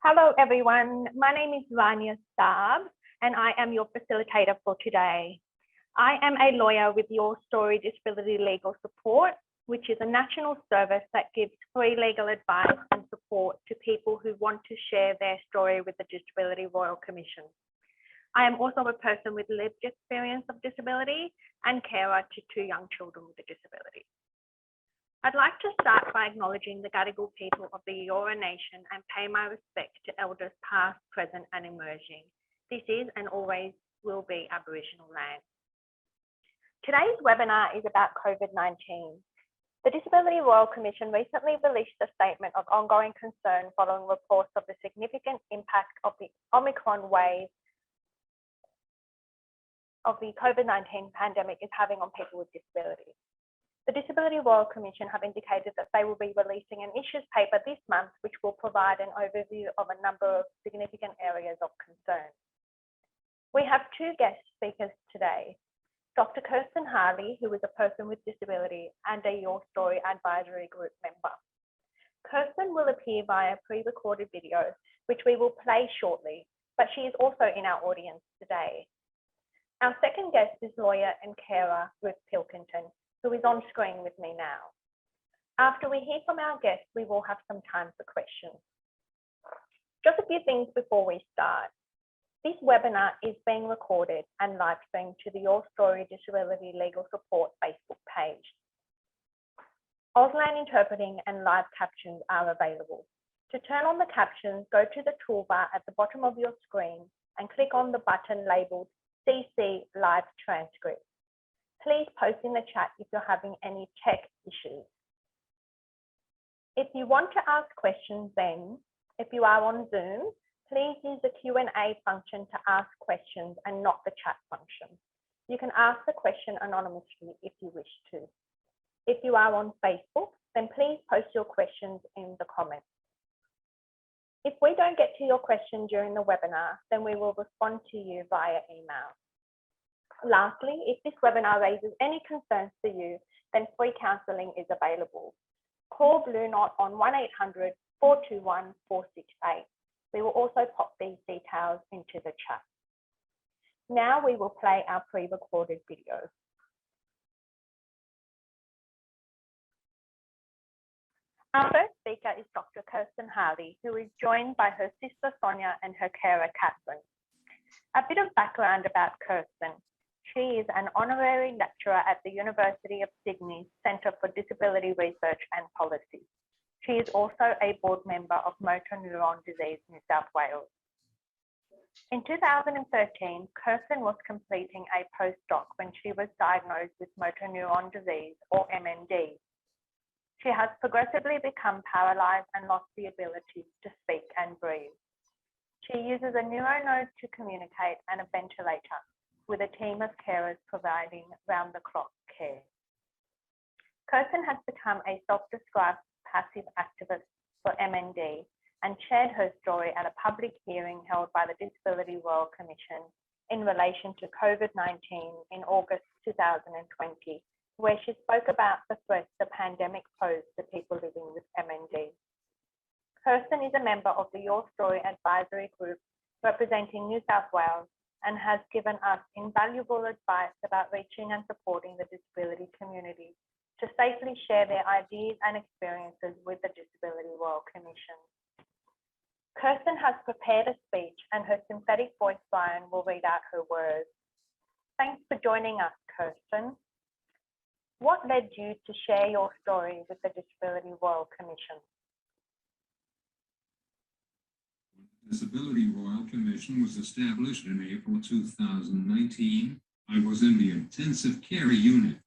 Hello, everyone. My name is Rania Saab, and I am your facilitator for today. I am a lawyer with Your Story Disability Legal Support, which is a national service that gives free legal advice and support to people who want to share their story with the Disability Royal Commission. I am also a person with lived experience of disability and carer to 2 young children with a disability. I'd like to start by acknowledging the Gadigal people of the Eora Nation and pay my respect to elders past, present and emerging. This is and always will be Aboriginal land. Today's webinar is about COVID-19. The Disability Royal Commission recently released a statement of ongoing concern following reports of the significant impact of the Omicron wave of the COVID-19 pandemic is having on people with disabilities. The Disability Royal Commission have indicated that they will be releasing an issues paper this month, which will provide an overview of a number of significant areas of concern. We have 2 guest speakers today, Dr. Kirsten Harley, who is a person with disability and a Your Story Advisory Group member. Kirsten will appear via pre-recorded video, which we will play shortly, but she is also in our audience today. Our second guest is lawyer and carer Ruth Pilkinton, who is on screen with me now. After we hear from our guests, we will have some time for questions. Just a few things before we start. This webinar is being recorded and live streamed to the Your Story Disability Legal Support Facebook page. Auslan interpreting and live captions are available. To turn on the captions, go to the toolbar at the bottom of your screen and click on the button labeled CC Live Transcript. Please post in the chat if you're having any tech issues. If you want to ask questions then, if you are on Zoom, please use the Q&A function to ask questions and not the chat function. You can ask the question anonymously if you wish to. If you are on Facebook, then please post your questions in the comments. If we don't get to your question during the webinar, then we will respond to you via email. Lastly, if this webinar raises any concerns for you, then free counselling is available. Call Blue Knot on 1-800-421-468. We will also pop these details into the chat. Now we will play our pre-recorded video. Our first speaker is Dr. Kirsten Harley, who is joined by her sister Sonia and her carer Catherine. A bit of background about Kirsten. She is an honorary lecturer at the University of Sydney's Centre for Disability Research and Policy. She is also a board member of Motor Neuron Disease New South Wales. In 2013, Kirsten was completing a postdoc when she was diagnosed with motor neuron disease, or MND. She has progressively become paralysed and lost the ability to speak and breathe. She uses a neuronode to communicate and a ventilator, with a team of carers providing round-the-clock care. Kirsten has become a self-described passive activist for MND and shared her story at a public hearing held by the Disability Royal Commission in relation to COVID-19 in August 2020, where she spoke about the threats the pandemic posed to people living with MND. Kirsten is a member of the Your Story Advisory Group representing New South Wales and has given us invaluable advice about reaching and supporting the disability community to safely share their ideas and experiences with the Disability Royal Commission. Kirsten has prepared a speech and her synthetic voice Brian will read out her words. Thanks for joining us, Kirsten. What led you to share your story with the Disability Royal Commission? The Disability Royal Commission was established in April 2019. I was in the intensive care unit.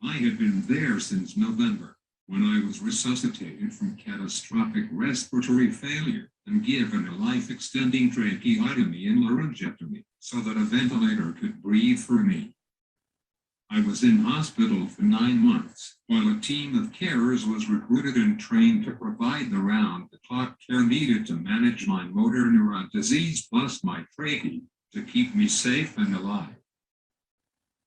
I had been there since November, when I was resuscitated from catastrophic respiratory failure and given a life-extending tracheotomy and laryngectomy so that a ventilator could breathe for me. I was in hospital for 9 months, while a team of carers was recruited and trained to provide the round-the-clock care needed to manage my motor neuron disease plus my trachea to keep me safe and alive.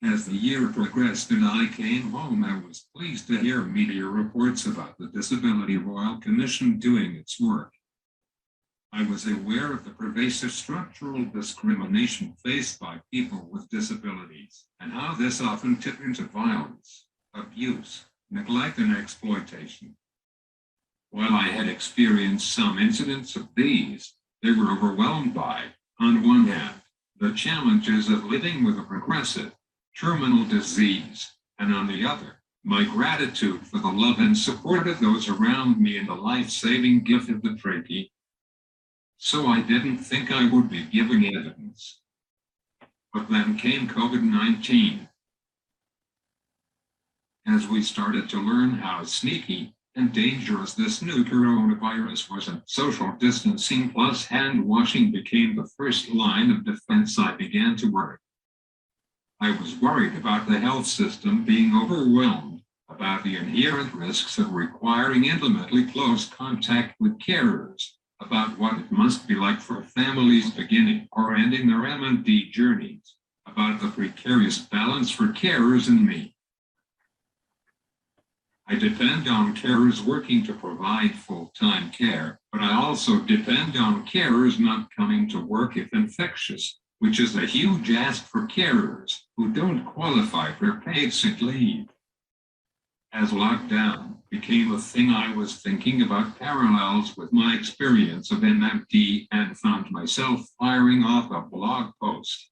As the year progressed and I came home, I was pleased to hear media reports about the Disability Royal Commission doing its work. I was aware of the pervasive structural discrimination faced by people with disabilities and how this often tipped into violence, abuse, neglect, and exploitation. While I had experienced some incidents of these, they were overwhelmed by, on one hand, the challenges of living with a progressive, terminal disease, and on the other, my gratitude for the love and support of those around me and the life-saving gift of the trachea. So I didn't think I would be giving evidence. But then came COVID-19. As we started to learn how sneaky and dangerous this new coronavirus was, and social distancing plus hand washing became the first line of defense, I began to worry. I was worried about the health system being overwhelmed, about the inherent risks of requiring intimately close contact with carers, about what it must be like for families beginning or ending their M&D journeys, about the precarious balance for carers and me. I depend on carers working to provide full-time care, but I also depend on carers not coming to work if infectious, which is a huge ask for carers who don't qualify for paid sick leave. As lockdown became a thing, I was thinking about parallels with my experience of MMD and found myself firing off a blog post.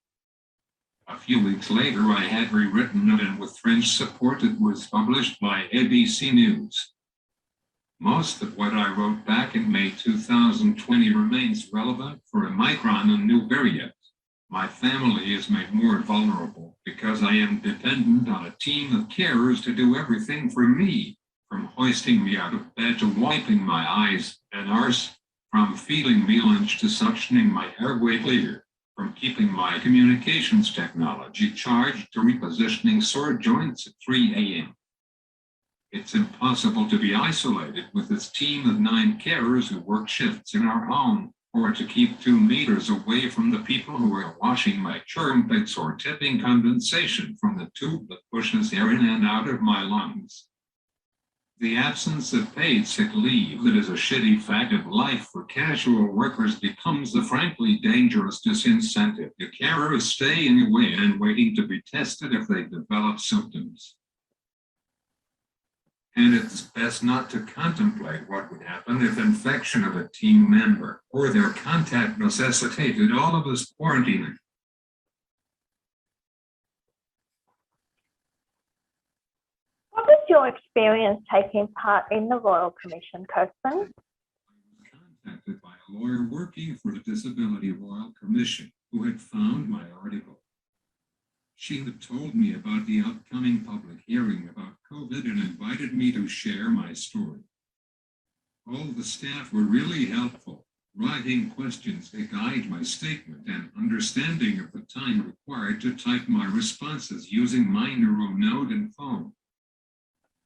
A few weeks later, I had rewritten it, and with French support, it was published by ABC News. Most of what I wrote back in May 2020 remains relevant for Omicron and new variant. My family is made more vulnerable because I am dependent on a team of carers to do everything for me, from hoisting me out of bed to wiping my eyes and arse, from feeding me lunch to suctioning my airway clear, from keeping my communications technology charged to repositioning sore joints at 3 a.m. It's impossible to be isolated with this team of 9 carers who work shifts in our home, or to keep 2 meters away from the people who are washing my armpits or tipping condensation from the tube that pushes air in and out of my lungs. The absence of paid sick leave that is a shitty fact of life for casual workers becomes the frankly dangerous disincentive to carers staying away and waiting to be tested if they develop symptoms. And it's best not to contemplate what would happen if infection of a team member or their contact necessitated all of us quarantining. What was your experience taking part in the Royal Commission, Kirsten? I was contacted by a lawyer working for the Disability Royal Commission who had found my article. She had told me about the upcoming public hearing about COVID and invited me to share my story. All the staff were really helpful, writing questions to guide my statement and understanding of the time required to type my responses using my NeuroNode and phone.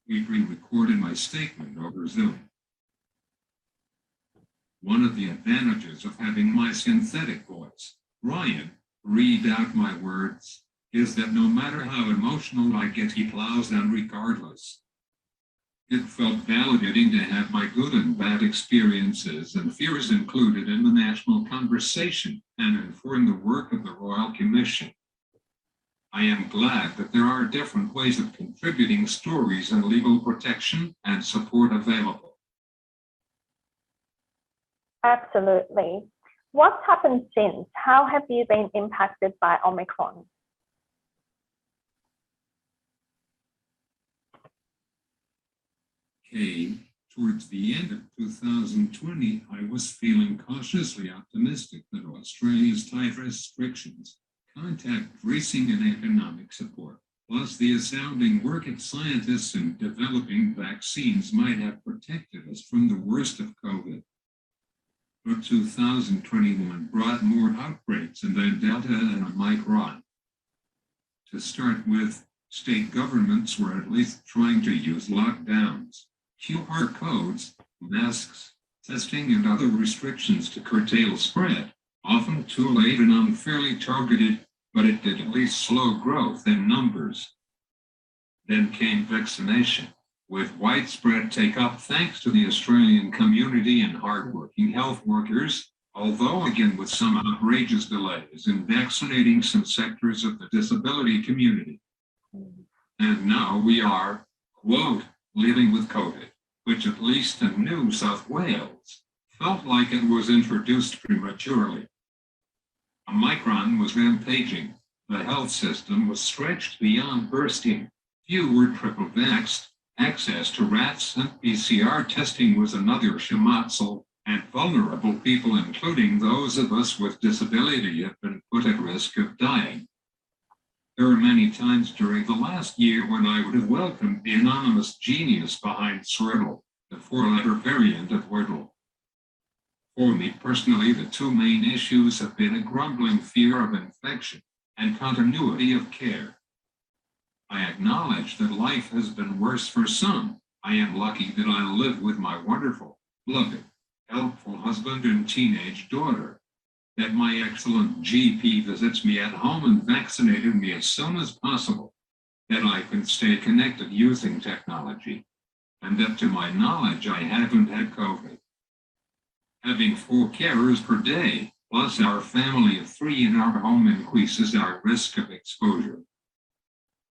We pre-recorded my statement over Zoom. One of the advantages of having my synthetic voice, Ryan, read out my words, is that no matter how emotional I get, he plows on regardless. It felt validating to have my good and bad experiences and fears included in the national conversation and inform the work of the Royal Commission. I am glad that there are different ways of contributing stories and legal protection and support available. Absolutely. What's happened since? How have you been impacted by Omicron? Towards the end of 2020, I was feeling cautiously optimistic that Australia's tight restrictions, contact tracing, and economic support, plus the astounding work of scientists in developing vaccines, might have protected us from the worst of COVID. But 2021 brought more outbreaks, and then Delta and Omicron. To start with, state governments were at least trying to use lockdowns, QR codes, masks, testing, and other restrictions to curtail spread, often too late and unfairly targeted, but it did at least slow growth in numbers. Then came vaccination, with widespread take-up thanks to the Australian community and hardworking health workers, although again with some outrageous delays in vaccinating some sectors of the disability community. And now we are, quote, living with COVID, which at least in New South Wales felt like it was introduced prematurely. Omicron was rampaging. The health system was stretched beyond bursting. Few were triple vaxxed. Access to RATs and PCR testing was another schmozzle, and vulnerable people, including those of us with disability, have been put at risk of dying. There are many times during the last year when I would have welcomed the anonymous genius behind Sriddle, the four-letter variant of Wordle. For me personally, the two main issues have been a grumbling fear of infection and continuity of care. I acknowledge that life has been worse for some. I am lucky that I live with my wonderful, loving, helpful husband and teenage daughter, that my excellent GP visits me at home and vaccinated me as soon as possible, that I can stay connected using technology, and that to my knowledge I haven't had COVID. Having 4 carers per day, plus our family of 3 in our home, increases our risk of exposure.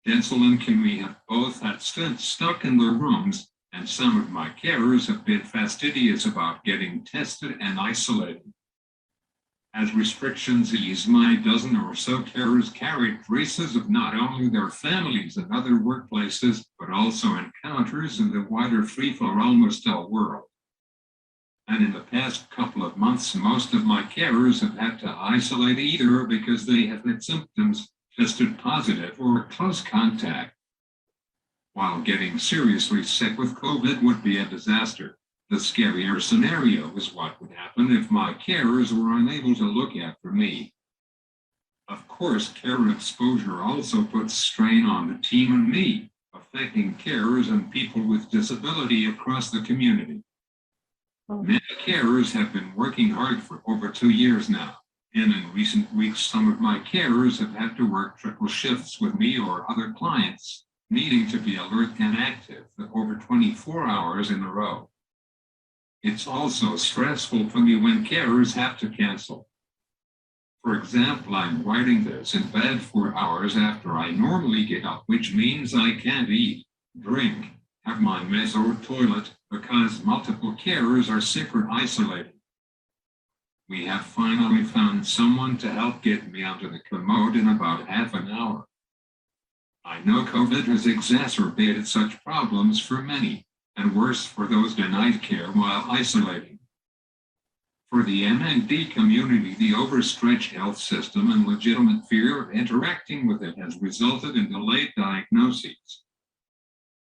Denzel and Kimmy have both had stints stuck in their rooms, and some of my carers have been fastidious about getting tested and isolated. As restrictions ease, my dozen or so carers carried traces of not only their families and other workplaces, but also encounters in the wider free-for-all world. And in the past couple of months, most of my carers have had to isolate either because they have had symptoms, tested positive, or close contact. While getting seriously sick with COVID would be a disaster, the scarier scenario is what would happen if my carers were unable to look after me. Of course, care exposure also puts strain on the team and me, affecting carers and people with disability across the community. Many carers have been working hard for over 2 years now, and in recent weeks, some of my carers have had to work triple shifts with me or other clients, needing to be alert and active for over 24 hours in a row. It's also stressful for me when carers have to cancel. For example, I'm writing this in bed 4 hours after I normally get up, which means I can't eat, drink, have my mess or toilet because multiple carers are sick or isolated. We have finally found someone to help get me onto the commode in about half an hour. I know COVID has exacerbated such problems for many, and worse for those denied care while isolating. For the MND community, the overstretched health system and legitimate fear of interacting with it has resulted in delayed diagnoses.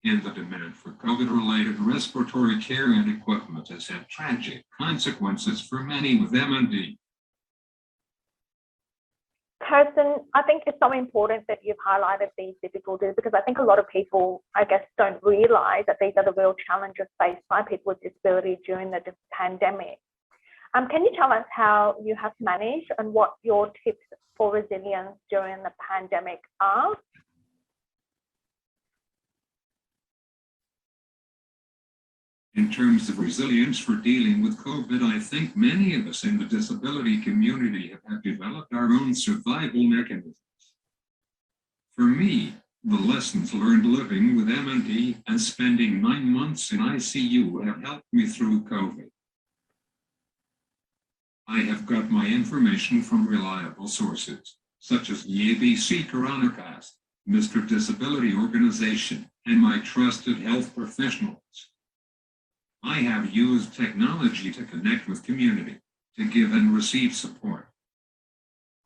And the demand for COVID-related respiratory care and equipment has had tragic consequences for many with MND. Kirsten, I think it's so important that you've highlighted these difficulties because I think a lot of people, I guess, don't realize that these are the real challenges faced by people with disability during the pandemic. Can you tell us how you have managed and what your tips for resilience during the pandemic are? In terms of resilience for dealing with COVID, I think many of us in the disability community have developed our own survival mechanisms. For me, the lessons learned living with MND and spending 9 months in ICU have helped me through COVID. I have got my information from reliable sources, such as the ABC Coronacast, Mr. Disability Organization, and my trusted health professionals. I have used technology to connect with community, to give and receive support.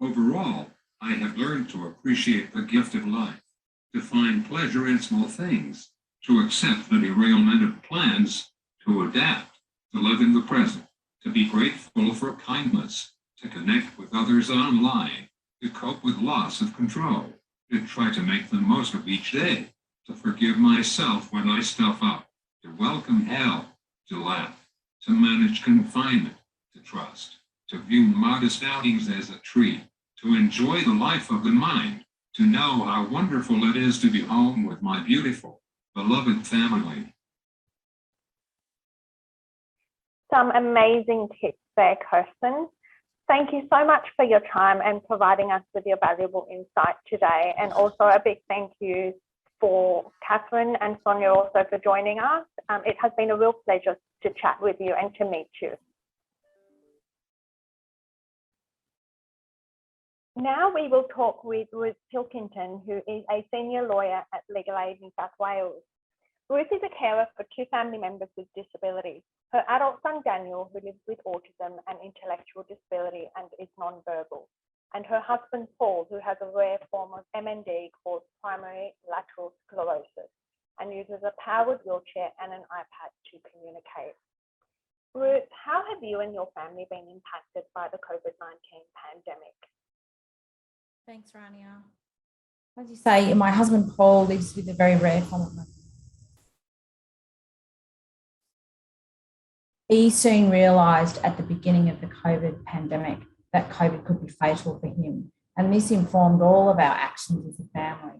Overall, I have learned to appreciate the gift of life, to find pleasure in small things, to accept the derailment of plans, to adapt, to live in the present, to be grateful for kindness, to connect with others online, to cope with loss of control, to try to make the most of each day, to forgive myself when I stuff up, to welcome hell, to laugh, to manage confinement, to trust, to view modest outings as a treat, to enjoy the life of the mind, to know how wonderful it is to be home with my beautiful, beloved family. Some amazing tips there, Kirsten. Thank you so much for your time and providing us with your valuable insight today. And also a big thank you for Catherine and Sonia also for joining us. It has been a real pleasure to chat with you and to meet you. Now we will talk with Ruth Pilkinton, who is a senior lawyer at Legal Aid New South Wales. Ruth is a carer for two family members with disabilities. Her adult son Daniel, who lives with autism and intellectual disability and is non-verbal, and her husband Paul, who has a rare form of MND called primary lateral sclerosis and uses a powered wheelchair and an iPad to communicate. Ruth, how have you and your family been impacted by the COVID-19 pandemic? Thanks, Rania. As you say, my husband Paul lives with a very rare form of MND. He soon realised at the beginning of the COVID pandemic that COVID could be fatal for him, and this informed all of our actions as a family.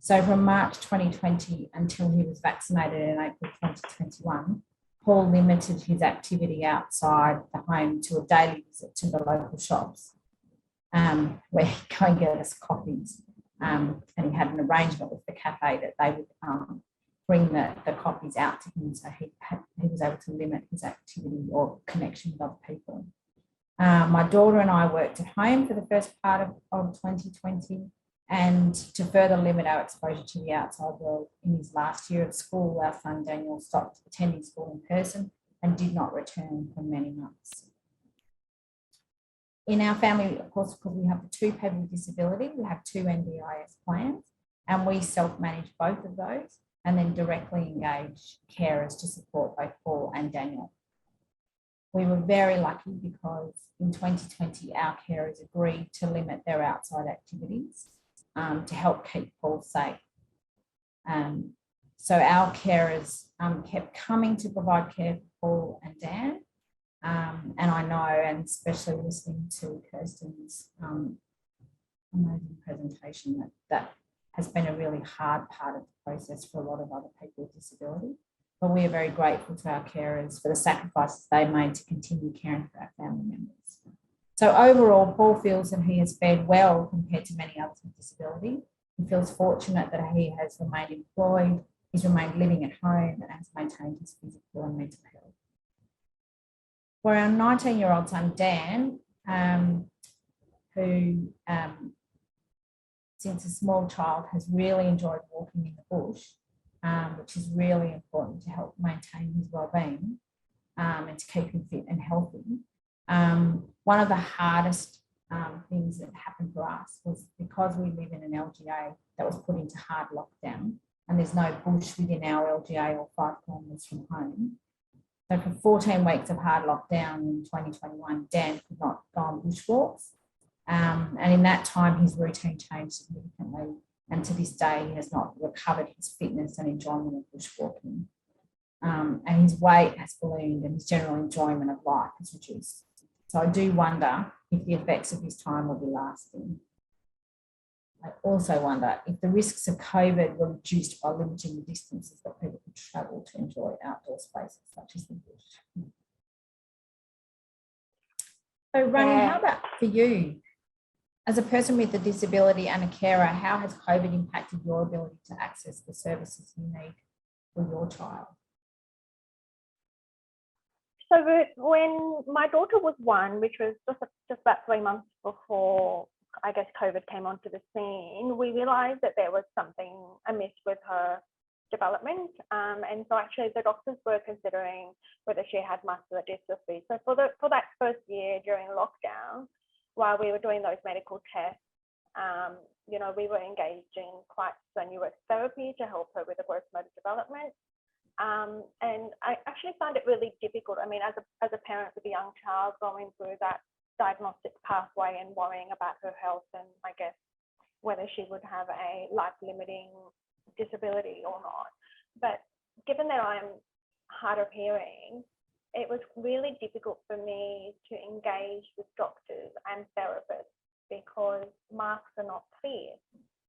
So from March 2020 until he was vaccinated in April 2021, Paul limited his activity outside the home to a daily visit to the local shops, where he'd go and get us coffees. And he had an arrangement with the cafe that they would bring the coffees out to him, so he was able to limit his activity or connection with other people. My daughter and I worked at home for the first part of 2020, and to further limit our exposure to the outside world, in his last year of school, our son Daniel stopped attending school in person and did not return for many months. In our family, of course, because we have the two people with disability, we have two NDIS plans, and we self-manage both of those and then directly engage carers to support both Paul and Daniel. We were very lucky because in 2020, our carers agreed to limit their outside activities to help keep Paul safe. So our carers kept coming to provide care for Paul and Dan. And I know, and especially listening to Kirsten's amazing presentation, that has been a really hard part of the process for a lot of other people with disability. But we are very grateful to our carers for the sacrifices they made to continue caring for our family members. So overall, Paul feels that he has fared well compared to many others with disability. He feels fortunate that he has remained employed, he's remained living at home, and has maintained his physical and mental health. For our 19-year-old son, Dan, who since a small child has really enjoyed walking in the bush, which is really important to help maintain his well-being and to keep him fit and healthy. One of the hardest things that happened for us was because we live in an LGA that was put into hard lockdown, and there's no bush within our LGA or 5 kilometres from home. So for 14 weeks of hard lockdown in 2021, Dan could not go on bushwalks. And in that time, his routine changed significantly. And to this day, he has not recovered his fitness and enjoyment of bushwalking. And his weight has ballooned and his general enjoyment of life has reduced. So I do wonder if the effects of his time will be lasting. I also wonder if the risks of COVID were reduced by limiting the distances that people could travel to enjoy outdoor spaces such as the bush. So Rania, how about for you? As a person with a disability and a carer, how has COVID impacted your ability to access the services you need for your child? So Ruth, when my daughter was 1, which was just about 3 months before, I guess, COVID came onto the scene, we realised that there was something amiss with her development. And so actually the doctors were considering whether she had muscular dystrophy. So for that first year during lockdown, while we were doing those medical tests, you know, we were engaged in quite strenuous therapy to help her with the gross motor development. And I actually found it really difficult. I mean, as a parent with a young child going through that diagnostic pathway and worrying about her health and I guess whether she would have a life-limiting disability or not. But given that I'm hard of hearing, it was really difficult for me to engage with doctors and therapists because masks are not clear.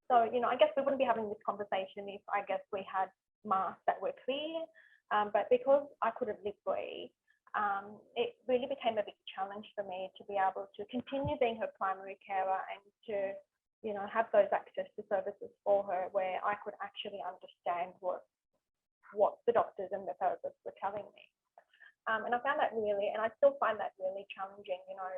So, you know, I guess we wouldn't be having this conversation if I guess we had masks that were clear. But because I couldn't lip read, it really became a bit challenging challenge for me to be able to continue being her primary carer and to, you know, have those access to services for her where I could actually understand what the doctors and the therapists were telling me. And I found that really, and I still find that really challenging, you know,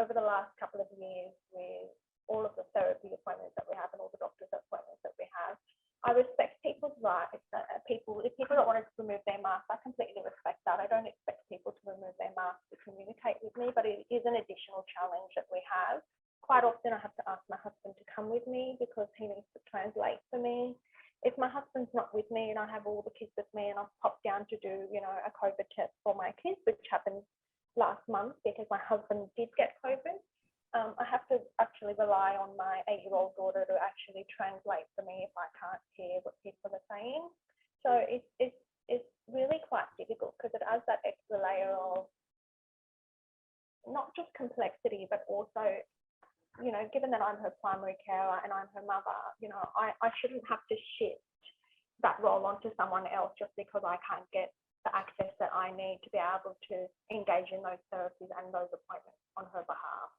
over the last couple of years with all of the therapy appointments that we have and all the doctor's appointments that we have. I respect people's rights. If people don't want to remove their mask, I completely respect that. I don't expect people to remove their mask to communicate with me, but it is an additional challenge that we have. Quite often I have to ask my husband to come with me because he needs to translate for me. If my husband's not with me and I have all the kids with me and I've popped down to do, you know, a COVID test for my kids, which happened last month because my husband did get COVID, I have to actually rely on my 8-year-old daughter to actually translate for me if I can't hear what people are saying. So it's really quite difficult because it adds that extra layer of not just complexity, but also, you know, given that I'm her primary carer and I'm her mother, you know, I shouldn't have to shift that role onto someone else just because I can't get the access that I need to be able to engage in those therapies and those appointments on her behalf.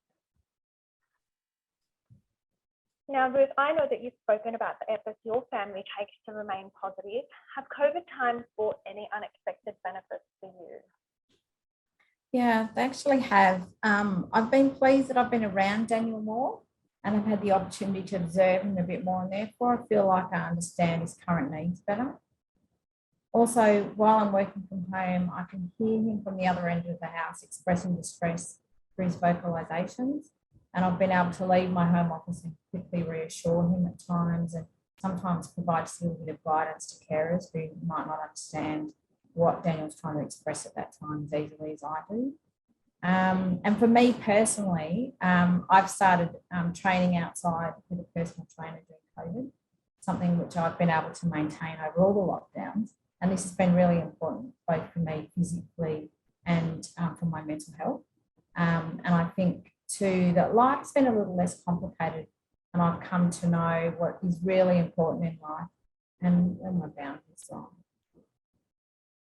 Now, Ruth, I know that you've spoken about the efforts your family takes to remain positive. Have COVID times brought any unexpected benefits for you? Yeah, they actually have. I've been pleased that I've been around Daniel more and I've had the opportunity to observe him a bit more, and therefore I feel like I understand his current needs better. Also, while I'm working from home, I can hear him from the other end of the house expressing distress through his vocalisations, and I've been able to leave my home office and quickly reassure him at times, and sometimes provide a little bit of guidance to carers who might not understand what Daniel's trying to express at that time as easily as I do. And for me personally, I've started training outside with a personal trainer during COVID, something which I've been able to maintain over all the lockdowns. And this has been really important, both for me physically and for my mental health. And I think too that life's been a little less complicated, and I've come to know what is really important in life and my boundaries are.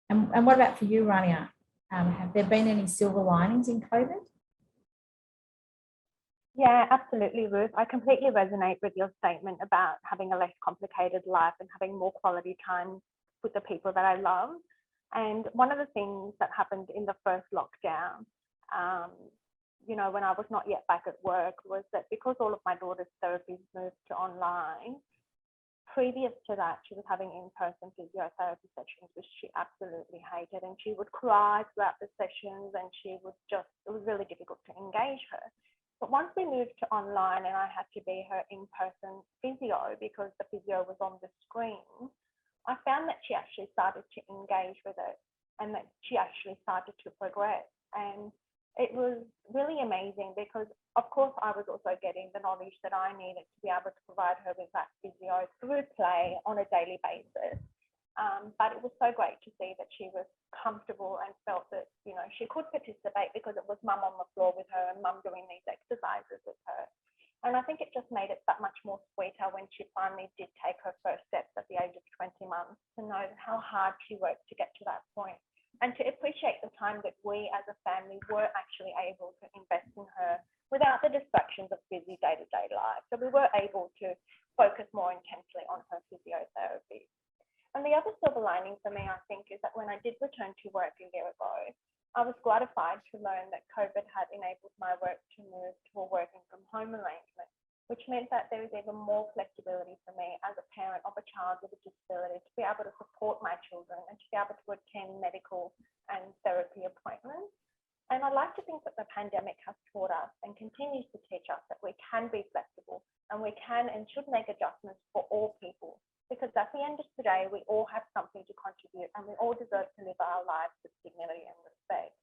And what about for you, Rania? Have there been any silver linings in COVID? Yeah, absolutely, Ruth. I completely resonate with your statement about having a less complicated life and having more quality time with the people that I love. And one of the things that happened in the first lockdown, you know, when I was not yet back at work, was that because all of my daughter's therapies moved to online, previous to that, she was having in-person physiotherapy sessions, which she absolutely hated. And she would cry throughout the sessions, and it was really difficult to engage her. But once we moved to online and I had to be her in-person physio because the physio was on the screen, I found that she actually started to engage with it and that she actually started to progress. And it was really amazing because, of course, I was also getting the knowledge that I needed to be able to provide her with that physio through play on a daily basis. But it was so great to see that she was comfortable and felt that, you know, she could participate because it was mum on the floor with her and mum doing these exercises with her. And I think it just made it that much more sweeter when she finally did take her first steps at the age of 20 months, to know how hard she worked to get to that point, and to appreciate the time that we as a family were actually able to invest in her without the distractions of busy day-to-day life. So we were able to focus more intensely on her physiotherapy. And the other silver lining for me, I think, is that when I did return to work a year ago, I was gratified to learn that COVID had enabled my work to move to a working from home arrangement, which meant that there is even more flexibility for me as a parent of a child with a disability to be able to support my children and to be able to attend medical and therapy appointments. And I'd like to think that the pandemic has taught us and continues to teach us that we can be flexible and we can and should make adjustments for all people, because at the end of the day, we all have something to contribute and we all deserve to live our lives with dignity and respect.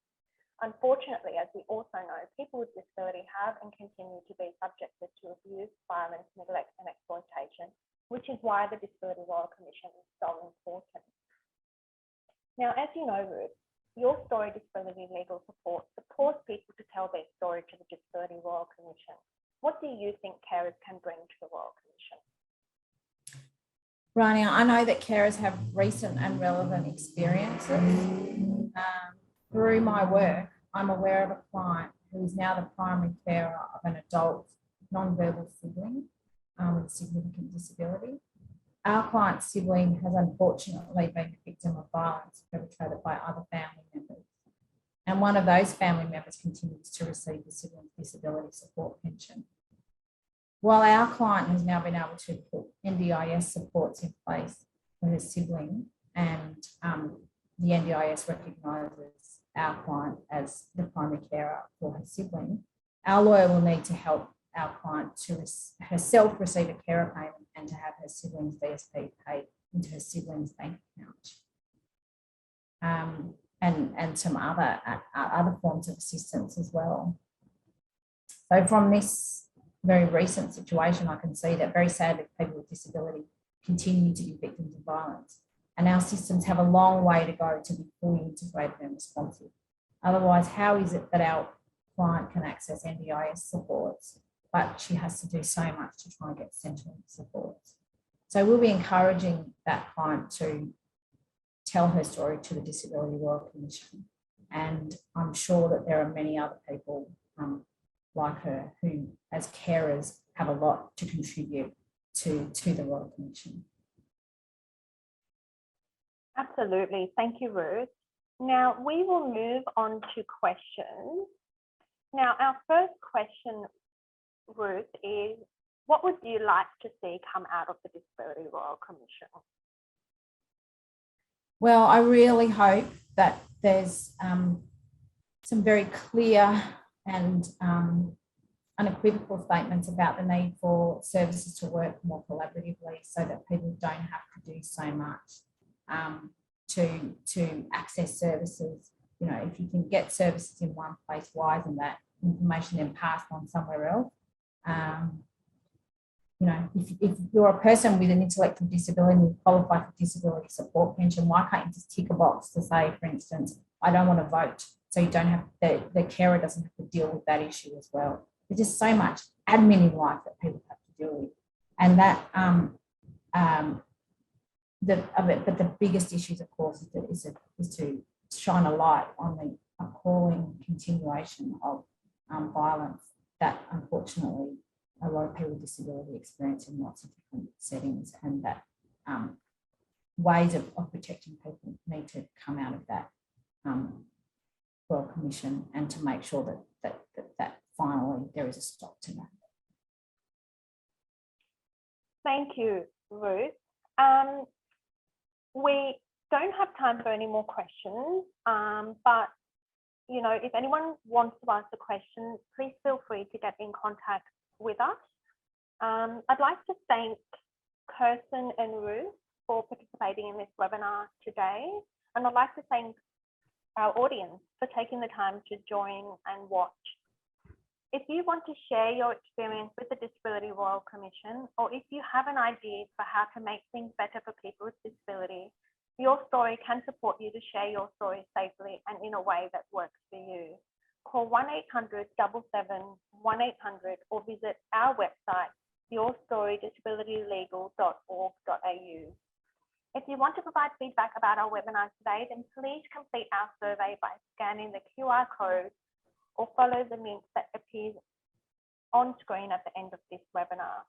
Unfortunately, as we also know, people with disability have and continue to be subjected to abuse, violence, neglect and exploitation, which is why the Disability Royal Commission is so important. Now, as you know, Ruth, your story, Disability Legal Support, supports people to tell their story to the Disability Royal Commission. What do you think carers can bring to the Royal Commission? Rania, I know that carers have recent and relevant experiences. Through my work, I'm aware of a client who is now the primary carer of an adult non-verbal sibling with a significant disability. Our client's sibling has unfortunately been the victim of violence perpetrated by other family members. And one of those family members continues to receive the sibling's disability support pension. While our client has now been able to put NDIS supports in place for her sibling, and the NDIS recognises our client as the primary carer for her sibling, our lawyer will need to help our client to herself receive a carer payment and to have her sibling's DSP paid into her sibling's bank account, and some other forms of assistance as well. So from this very recent situation, I can see that very sadly people with disability continue to be victims of violence, and our systems have a long way to go to be fully integrated and responsive. Otherwise, how is it that our client can access NDIS supports, but she has to do so much to try and get sentiment supports? So we'll be encouraging that client to tell her story to the Disability Royal Commission, and I'm sure that there are many other people like her who, as carers, have a lot to contribute to the Royal Commission. Absolutely. Thank you, Ruth. Now, we will move on to questions. Now, our first question, Ruth, is what would you like to see come out of the Disability Royal Commission? Well, I really hope that there's some very clear and unequivocal statements about the need for services to work more collaboratively so that people don't have to do so much to access services. You know, if you can get services in one place, why isn't that information then passed on somewhere else? You know, if you're a person with an intellectual disability and you qualify for disability support pension, why can't you just tick a box to say, for instance, I don't want to vote, so you don't have, the carer doesn't have to deal with that issue as well. There's just so much admin in life that people have to deal with, and that but the biggest issues, of course, is to shine a light on the appalling continuation of violence that unfortunately a lot of people with disability experience in lots of different settings, and that ways of protecting people need to come out of that Royal Commission, and to make sure that finally there is a stop to that. Thank you, Ruth. We don't have time for any more questions, but you know, if anyone wants to ask a question, please feel free to get in contact with us. I'd like to thank Kirsten and Ruth for participating in this webinar today, and I'd like to thank our audience for taking the time to join and watch. If you want to share your experience with the Disability Royal Commission, or if you have an idea for how to make things better for people with disability, your story can support you to share your story safely and in a way that works for you. Call 1-800-777-1800 or visit our website, yourstorydisabilitylegal.org.au. If you want to provide feedback about our webinar today, then please complete our survey by scanning the QR code or follow the link that appears on screen at the end of this webinar.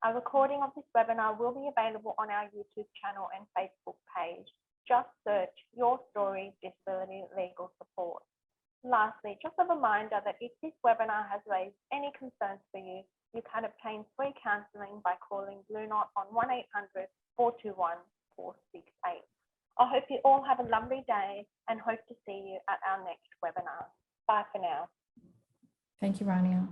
A recording of this webinar will be available on our YouTube channel and Facebook page. Just search Your Story Disability Legal Support. Lastly, just a reminder that if this webinar has raised any concerns for you, you can obtain free counselling by calling Blue Knot on 1-800-421-468. I hope you all have a lovely day and hope to see you at our next webinar. Bye for now. Thank you, Rania.